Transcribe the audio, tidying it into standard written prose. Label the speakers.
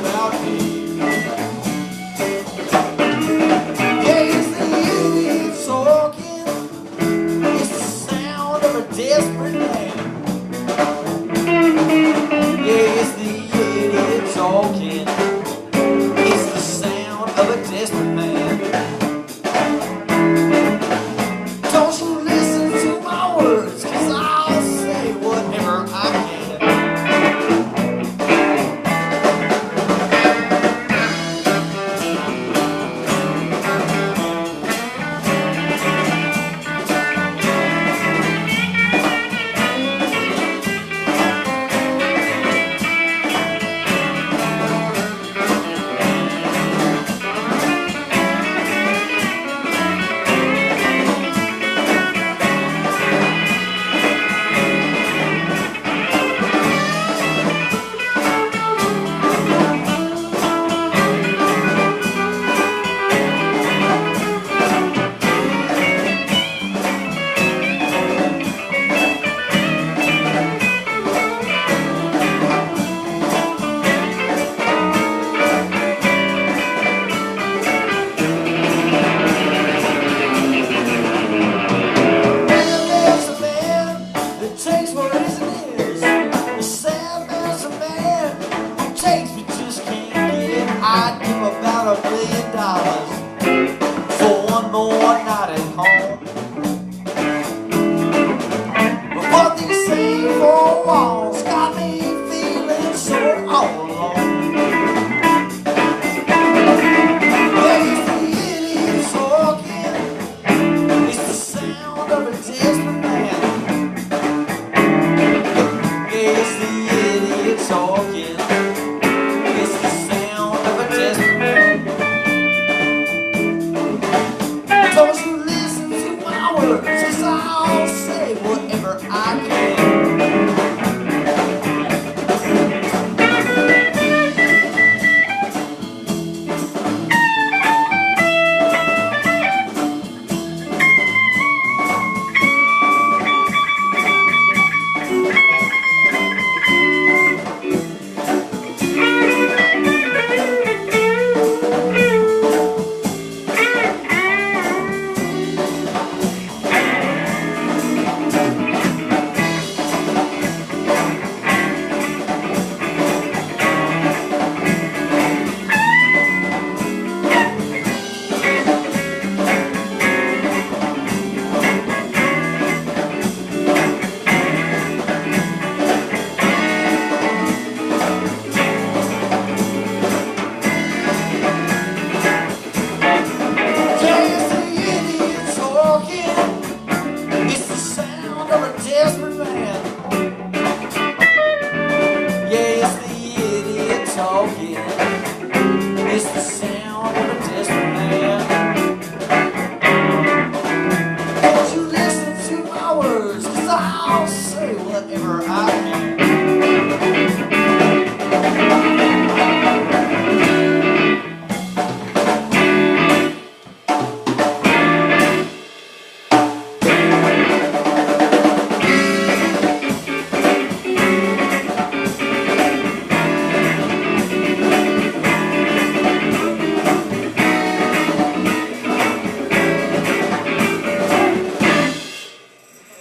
Speaker 1: about me. Yeah, it's the idiot talking. It's the sound of a desperate man. Yeah, it's the idiot talking. It's the sound of a desperate man. Don't you listen to my words, 'cause I'll say whatever I can. Takes what isn't his. The sad man's a man who takes but just can't give. I do